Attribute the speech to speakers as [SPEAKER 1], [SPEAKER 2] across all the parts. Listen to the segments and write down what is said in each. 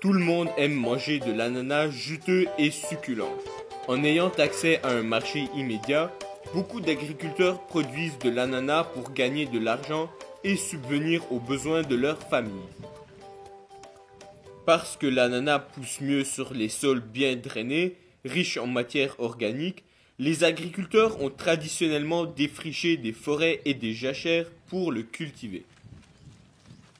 [SPEAKER 1] Tout le monde aime manger de l'ananas juteux et succulent. En ayant accès à un marché immédiat, beaucoup d'agriculteurs produisent de l'ananas pour gagner de l'argent et subvenir aux besoins de leur famille. Parce que l'ananas pousse mieux sur les sols bien drainés, riches en matière organique, les agriculteurs ont traditionnellement défriché des forêts et des jachères pour le cultiver.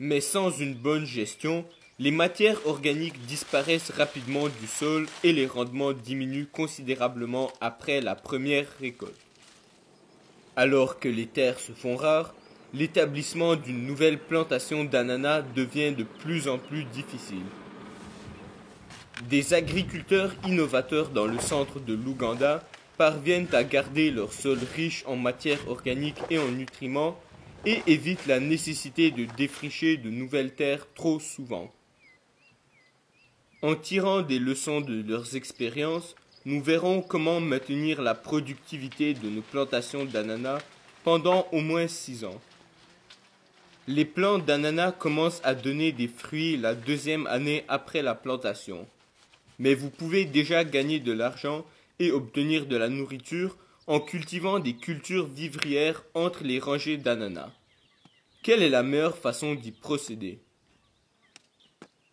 [SPEAKER 1] Mais sans une bonne gestion, les matières organiques disparaissent rapidement du sol et les rendements diminuent considérablement après la première récolte. Alors que les terres se font rares, l'établissement d'une nouvelle plantation d'ananas devient de plus en plus difficile. Des agriculteurs innovateurs dans le centre de l'Ouganda parviennent à garder leur sol riche en matières organiques et en nutriments et évitent la nécessité de défricher de nouvelles terres trop souvent. En tirant des leçons de leurs expériences, nous verrons comment maintenir la productivité de nos plantations d'ananas pendant au moins 6 ans. Les plants d'ananas commencent à donner des fruits la deuxième année après la plantation. Mais vous pouvez déjà gagner de l'argent et obtenir de la nourriture en cultivant des cultures vivrières entre les rangées d'ananas. Quelle est la meilleure façon d'y procéder?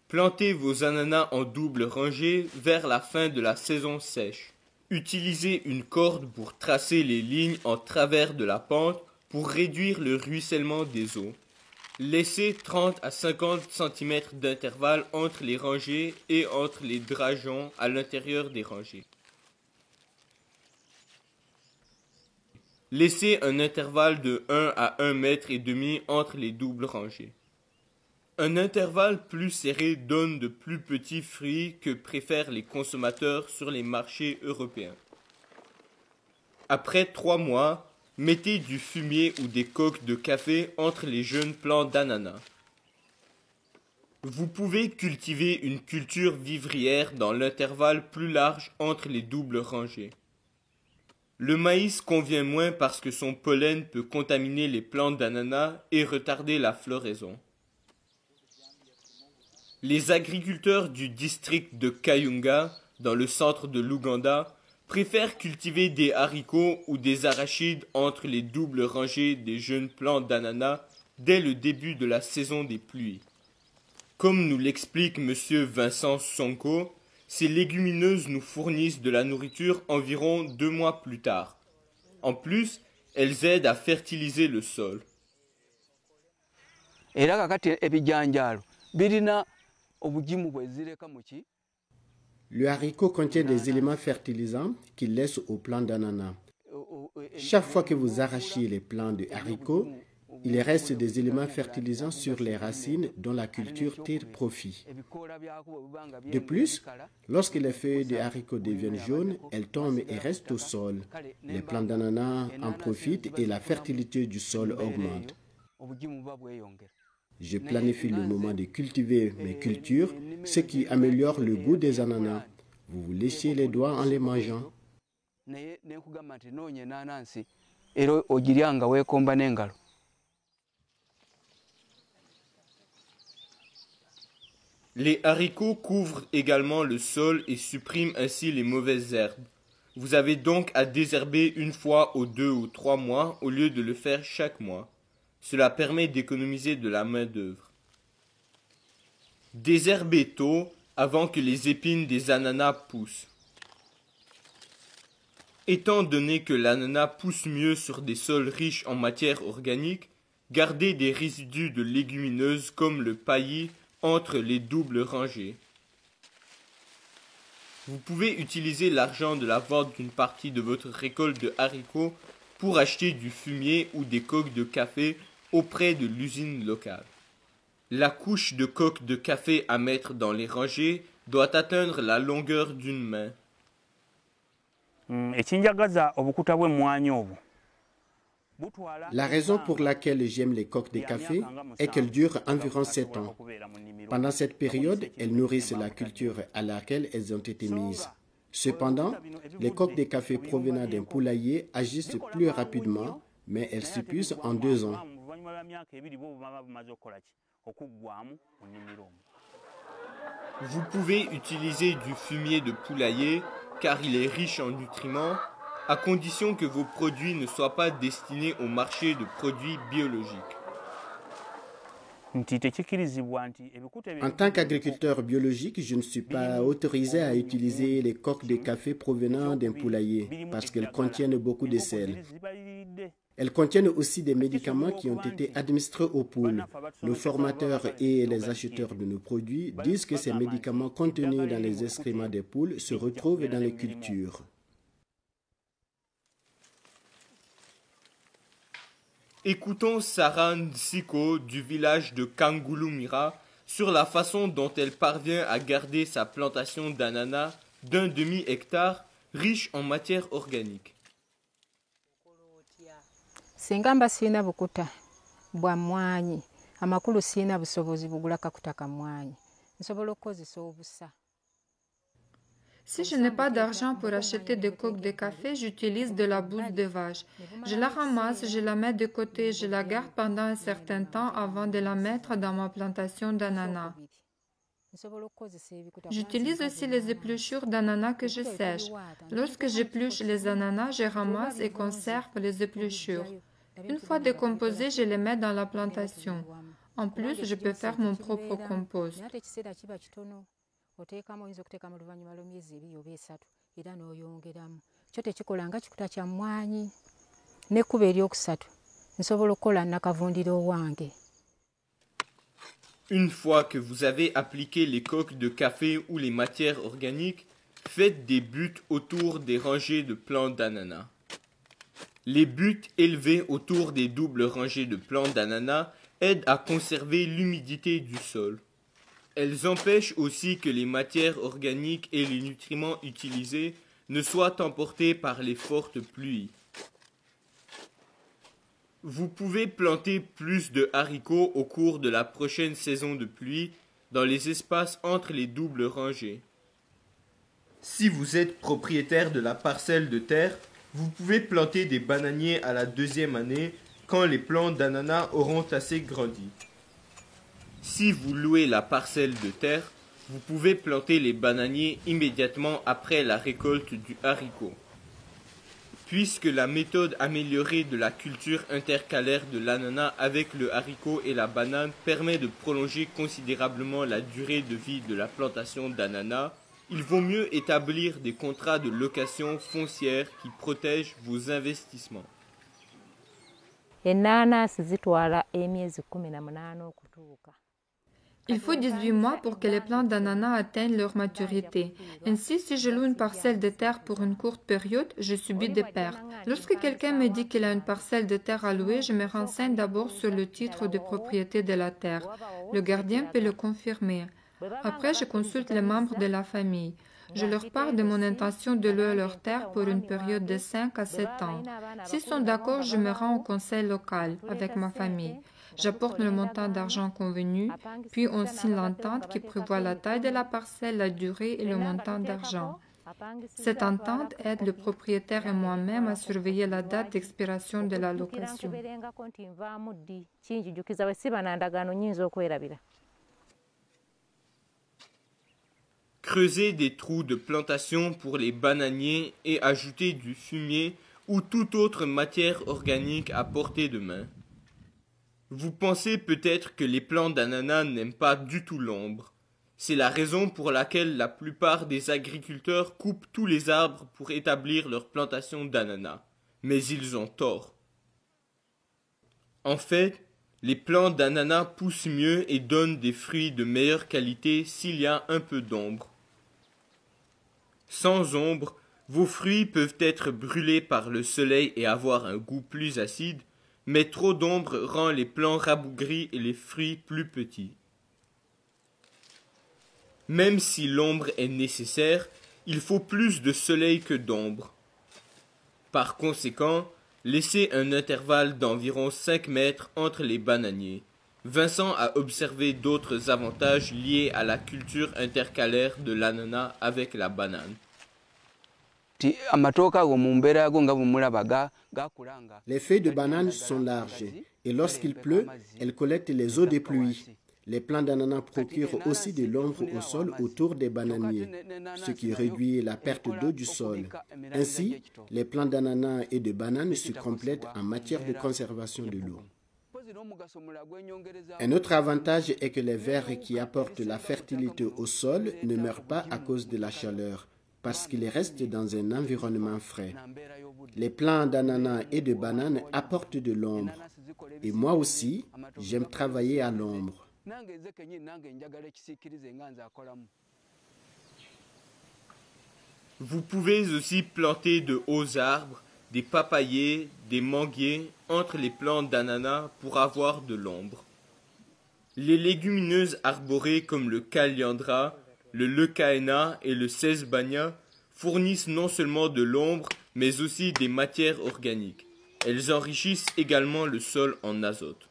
[SPEAKER 1] Plantez vos ananas en double rangée vers la fin de la saison sèche. Utilisez une corde pour tracer les lignes en travers de la pente pour réduire le ruissellement des eaux. Laissez 30 à 50 cm d'intervalle entre les rangées et entre les drageons à l'intérieur des rangées. Laissez un intervalle de 1 à 1,5 m entre les doubles rangées. Un intervalle plus serré donne de plus petits fruits que préfèrent les consommateurs sur les marchés européens. Après 3 mois, mettez du fumier ou des coques de café entre les jeunes plants d'ananas. Vous pouvez cultiver une culture vivrière dans l'intervalle plus large entre les doubles rangées. Le maïs convient moins parce que son pollen peut contaminer les plantes d'ananas et retarder la floraison. Les agriculteurs du district de Kayunga, dans le centre de l'Ouganda, préfèrent cultiver des haricots ou des arachides entre les doubles rangées des jeunes plants d'ananas dès le début de la saison des pluies. Comme nous l'explique M. Vincent Sonko, ces légumineuses nous fournissent de la nourriture environ 2 mois plus tard. En plus, elles aident à fertiliser le sol.
[SPEAKER 2] Le haricot contient des éléments fertilisants qu'il laisse aux plants d'ananas. Chaque fois que vous arrachez les plants de haricots, il reste des éléments fertilisants sur les racines dont la culture tire profit. De plus, lorsque les feuilles de haricots deviennent jaunes, elles tombent et restent au sol. Les plants d'ananas en profitent et la fertilité du sol augmente. Je planifie le moment de cultiver mes cultures, ce qui améliore le goût des ananas. Vous vous léchez les doigts en les mangeant.
[SPEAKER 1] Les haricots couvrent également le sol et suppriment ainsi les mauvaises herbes. Vous avez donc à désherber une fois aux 2 ou 3 mois au lieu de le faire chaque mois. Cela permet d'économiser de la main-d'œuvre. Désherbez tôt avant que les épines des ananas poussent. Étant donné que l'ananas pousse mieux sur des sols riches en matière organique, gardez des résidus de légumineuses comme le paillis entre les doubles rangées. Vous pouvez utiliser l'argent de la vente d'une partie de votre récolte de haricots pour acheter du fumier ou des coques de café auprès de l'usine locale. La couche de coques de café à mettre dans les rangées doit atteindre la longueur d'une main.
[SPEAKER 2] La raison pour laquelle j'aime les coques de café est qu'elles durent environ 7 ans. Pendant cette période, elles nourrissent la culture à laquelle elles ont été mises. Cependant, les coques de café provenant d'un poulailler agissent plus rapidement, mais elles s'épuisent en 2 ans.
[SPEAKER 1] Vous pouvez utiliser du fumier de poulailler car il est riche en nutriments, à condition que vos produits ne soient pas destinés au marché de produits biologiques.
[SPEAKER 2] En tant qu'agriculteur biologique, je ne suis pas autorisé à utiliser les coques de café provenant d'un poulailler parce qu'elles contiennent beaucoup de sel. Elles contiennent aussi des médicaments qui ont été administrés aux poules. Nos formateurs et les acheteurs de nos produits disent que ces médicaments contenus dans les excréments des poules se retrouvent dans les cultures.
[SPEAKER 1] Écoutons Sarah Nsiko du village de Kangulumira sur la façon dont elle parvient à garder sa plantation d'ananas d'1 demi-hectare riche en matière organique.
[SPEAKER 3] Singa mba sirina bukuta bwa mmwanyi amakulu sirina busobozi bugulaka kutaka mmwanyi nsobola okukozesa obusa.
[SPEAKER 4] Si je n'ai pas d'argent pour acheter des coques de café, j'utilise de la bouse de vache. Je la ramasse, je la mets de côté, je la garde pendant un certain temps avant de la mettre dans ma plantation d'ananas. J'utilise aussi les épluchures d'ananas que je sèche. Lorsque j'épluche les ananas, je ramasse et conserve les épluchures. Une fois décomposées, je les mets dans la plantation. En plus, je peux faire mon propre compost.
[SPEAKER 1] Une fois que vous avez appliqué les coques de café ou les matières organiques, faites des buttes autour des rangées de plants d'ananas. Les buttes élevées autour des doubles rangées de plants d'ananas aident à conserver l'humidité du sol. Elles empêchent aussi que les matières organiques et les nutriments utilisés ne soient emportés par les fortes pluies. Vous pouvez planter plus de haricots au cours de la prochaine saison de pluie dans les espaces entre les doubles rangées. Si vous êtes propriétaire de la parcelle de terre, vous pouvez planter des bananiers à la 2e année quand les plants d'ananas auront assez grandi. Si vous louez la parcelle de terre, vous pouvez planter les bananiers immédiatement après la récolte du haricot. Puisque la méthode améliorée de la culture intercalaire de l'ananas avec le haricot et la banane permet de prolonger considérablement la durée de vie de la plantation d'ananas, il vaut mieux établir des contrats de location foncière qui protègent vos investissements.
[SPEAKER 4] Il faut 18 mois pour que les plants d'ananas atteignent leur maturité. Ainsi, si je loue une parcelle de terre pour une courte période, je subis des pertes. Lorsque quelqu'un me dit qu'il a une parcelle de terre à louer, je me renseigne d'abord sur le titre de propriété de la terre. Le gardien peut le confirmer. Après, je consulte les membres de la famille. Je leur parle de mon intention de louer leur terre pour une période de 5 à 7 ans. S'ils sont d'accord, je me rends au conseil local avec ma famille. J'apporte le montant d'argent convenu, puis on signe l'entente qui prévoit la taille de la parcelle, la durée et le montant d'argent. Cette entente aide le propriétaire et moi-même à surveiller la date d'expiration de la location.
[SPEAKER 1] Creusez des trous de plantation pour les bananiers et ajoutez du fumier ou toute autre matière organique à portée de main. Vous pensez peut-être que les plants d'ananas n'aiment pas du tout l'ombre. C'est la raison pour laquelle la plupart des agriculteurs coupent tous les arbres pour établir leur plantation d'ananas. Mais ils ont tort. En fait, les plants d'ananas poussent mieux et donnent des fruits de meilleure qualité s'il y a un peu d'ombre. Sans ombre, vos fruits peuvent être brûlés par le soleil et avoir un goût plus acide, mais trop d'ombre rend les plants rabougris et les fruits plus petits. Même si l'ombre est nécessaire, il faut plus de soleil que d'ombre. Par conséquent, laissez un intervalle d'environ 5 mètres entre les bananiers. Vincent a observé d'autres avantages liés à la culture intercalaire de l'ananas avec la banane.
[SPEAKER 2] Les feuilles de banane sont larges et lorsqu'il pleut, elles collectent les eaux des pluies. Les plants d'ananas procurent aussi de l'ombre au sol autour des bananiers, ce qui réduit la perte d'eau du sol. Ainsi, les plants d'ananas et de bananes se complètent en matière de conservation de l'eau. Un autre avantage est que les vers qui apportent la fertilité au sol ne meurent pas à cause de la chaleur, parce qu'ils restent dans un environnement frais. Les plants d'ananas et de bananes apportent de l'ombre. Et moi aussi, j'aime travailler à l'ombre.
[SPEAKER 1] Vous pouvez aussi planter de hauts arbres, des papayers, des manguiers entre les plants d'ananas pour avoir de l'ombre. Les légumineuses arborées comme le kaliandra, le leucaena et le sesbania fournissent non seulement de l'ombre, mais aussi des matières organiques. Elles enrichissent également le sol en azote.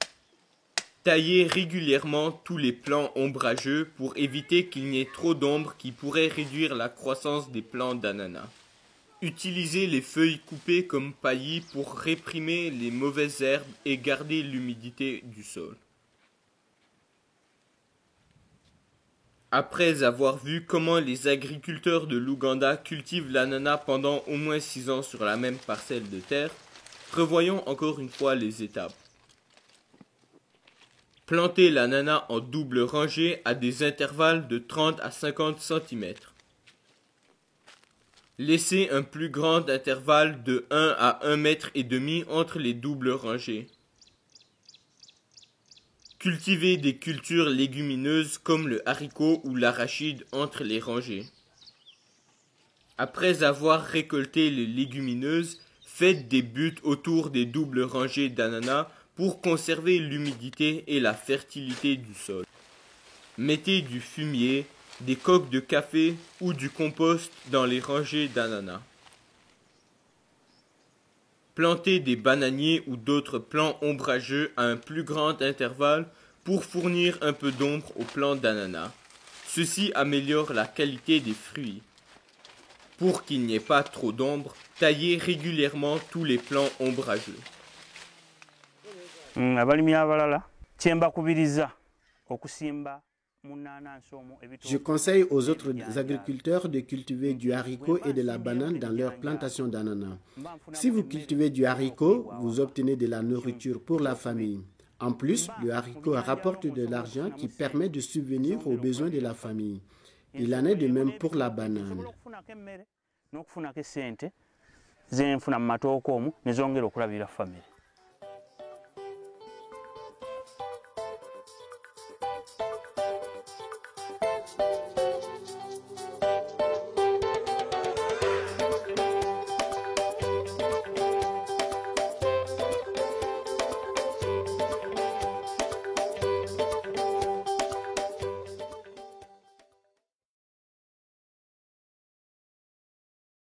[SPEAKER 1] Taillez régulièrement tous les plants ombrageux pour éviter qu'il n'y ait trop d'ombre qui pourrait réduire la croissance des plants d'ananas. Utilisez les feuilles coupées comme paillis pour réprimer les mauvaises herbes et garder l'humidité du sol. Après avoir vu comment les agriculteurs de l'Ouganda cultivent l'ananas pendant au moins 6 ans sur la même parcelle de terre, revoyons encore une fois les étapes. Plantez l'ananas en double rangée à des intervalles de 30 à 50 cm. Laissez un plus grand intervalle de 1 à 1,5 m entre les doubles rangées. Cultivez des cultures légumineuses comme le haricot ou l'arachide entre les rangées. Après avoir récolté les légumineuses, faites des buttes autour des doubles rangées d'ananas pour conserver l'humidité et la fertilité du sol. Mettez du fumier, des coques de café ou du compost dans les rangées d'ananas. Plantez des bananiers ou d'autres plants ombrageux à un plus grand intervalle pour fournir un peu d'ombre aux plants d'ananas. Ceci améliore la qualité des fruits. Pour qu'il n'y ait pas trop d'ombre, taillez régulièrement tous les plants ombrageux.
[SPEAKER 2] Je conseille aux autres agriculteurs de cultiver du haricot et de la banane dans leur plantation d'ananas. Si vous cultivez du haricot, vous obtenez de la nourriture pour la famille. En plus, le haricot rapporte de l'argent qui permet de subvenir aux besoins de la famille. Il en est de même pour la banane.
[SPEAKER 5] N'okufuna ke ssente ze nfuna mu matooke omwo ne zongera okulabirira famire.